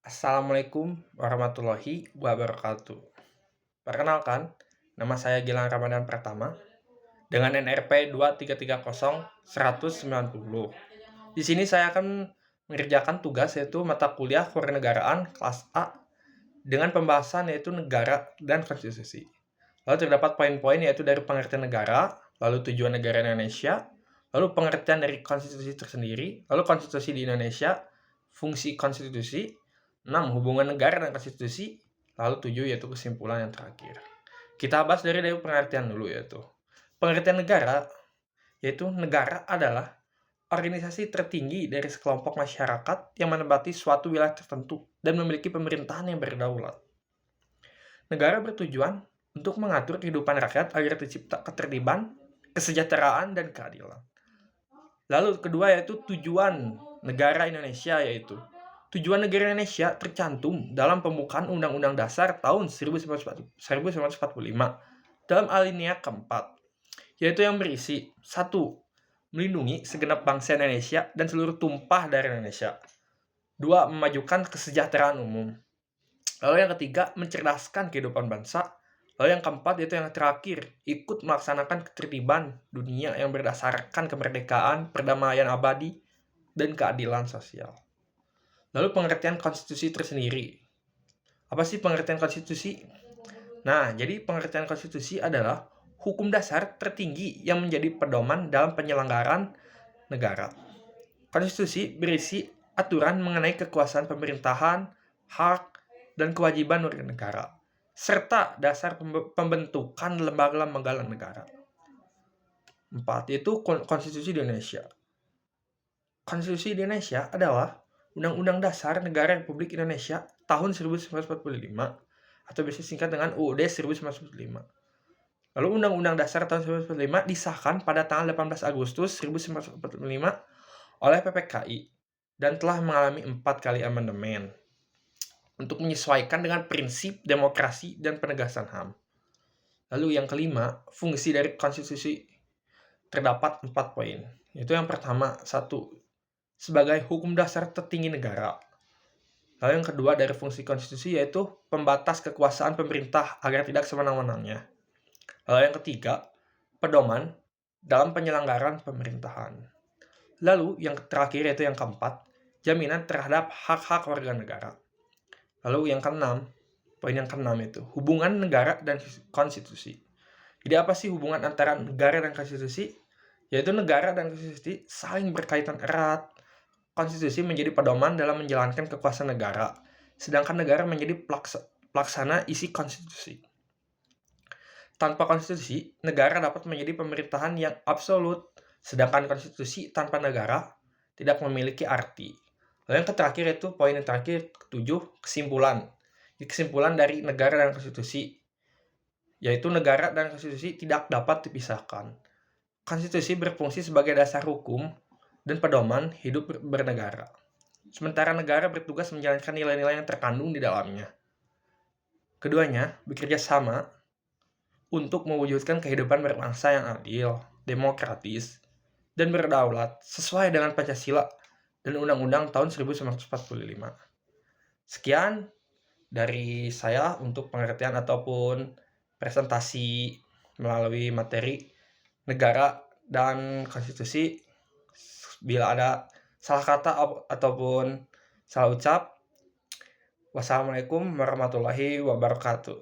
Assalamualaikum warahmatullahi wabarakatuh. Perkenalkan, nama saya Gilang Ramadan Pratama dengan NRP 2330190. Di sini saya akan mengerjakan tugas yaitu mata kuliah kewarganegaraan kelas A dengan pembahasan yaitu negara dan konstitusi. Lalu terdapat poin-poin yaitu dari pengertian negara, lalu tujuan negara Indonesia, lalu pengertian dari konstitusi tersendiri, lalu konstitusi di Indonesia, fungsi konstitusi, 6. Hubungan negara dan konstitusi. Lalu 7 yaitu kesimpulan yang terakhir. Kita bahas dari pengertian dulu yaitu. Pengertian negara yaitu negara adalah organisasi tertinggi dari sekelompok masyarakat yang menempati suatu wilayah tertentu dan memiliki pemerintahan yang berdaulat. Negara bertujuan untuk mengatur kehidupan rakyat agar tercipta ketertiban, kesejahteraan, dan keadilan. Lalu kedua yaitu tujuan negara Indonesia yaitu tujuan negara Indonesia tercantum dalam pembukaan Undang-Undang Dasar tahun 1945 dalam alinea keempat, yaitu yang berisi 1. Melindungi segenap bangsa Indonesia dan seluruh tumpah darah Indonesia. 2. Memajukan kesejahteraan umum. Lalu yang ketiga, mencerdaskan kehidupan bangsa. Lalu yang keempat, yaitu yang terakhir, ikut melaksanakan ketertiban dunia yang berdasarkan kemerdekaan, perdamaian abadi, dan keadilan sosial. Lalu pengertian konstitusi tersendiri. Apa sih pengertian konstitusi? Nah, jadi pengertian konstitusi adalah hukum dasar tertinggi yang menjadi pedoman dalam penyelenggaraan negara. Konstitusi berisi aturan mengenai kekuasaan pemerintahan, hak, dan kewajiban warga negara, serta dasar pembentukan lembaga-lembaga negara. 4. Yaitu konstitusi di Indonesia. Konstitusi di Indonesia adalah Undang-Undang Dasar Negara Republik Indonesia tahun 1945 atau biasa singkat dengan UUD 1945. Lalu Undang-Undang Dasar tahun 1945 disahkan pada tanggal 18 Agustus 1945 oleh PPKI dan telah mengalami 4 kali amandemen untuk menyesuaikan dengan prinsip demokrasi dan penegasan HAM. Lalu yang kelima, fungsi dari konstitusi terdapat 4 poin. Yaitu yang pertama, 1. Sebagai hukum dasar tertinggi negara. Lalu yang kedua dari fungsi konstitusi yaitu pembatas kekuasaan pemerintah agar tidak sewenang-wenangnya. Lalu yang ketiga, pedoman dalam penyelenggaraan pemerintahan. Lalu yang terakhir yaitu yang keempat, jaminan terhadap hak-hak warga negara. Lalu yang keenam, poin yang keenam itu hubungan negara dan konstitusi. Jadi apa sih hubungan antara negara dan konstitusi? Yaitu negara dan konstitusi saling berkaitan erat. Konstitusi menjadi pedoman dalam menjalankan kekuasaan negara, sedangkan negara menjadi pelaksana isi konstitusi. Tanpa konstitusi, negara dapat menjadi pemerintahan yang absolut, sedangkan konstitusi tanpa negara tidak memiliki arti. Lalu yang terakhir itu poin yang terakhir, 7, kesimpulan. Kesimpulan dari negara dan konstitusi, yaitu negara dan konstitusi tidak dapat dipisahkan. Konstitusi berfungsi sebagai dasar hukum dan pedoman hidup bernegara. Sementara negara bertugas menjalankan nilai-nilai yang terkandung di dalamnya. Keduanya bekerja sama untuk mewujudkan kehidupan berbangsa yang adil, demokratis, dan berdaulat sesuai dengan Pancasila dan Undang-Undang tahun 1945. Sekian dari saya untuk pengertian ataupun presentasi melalui materi negara dan konstitusi. Bila ada salah kata ataupun salah ucap, wassalamualaikum warahmatullahi wabarakatuh.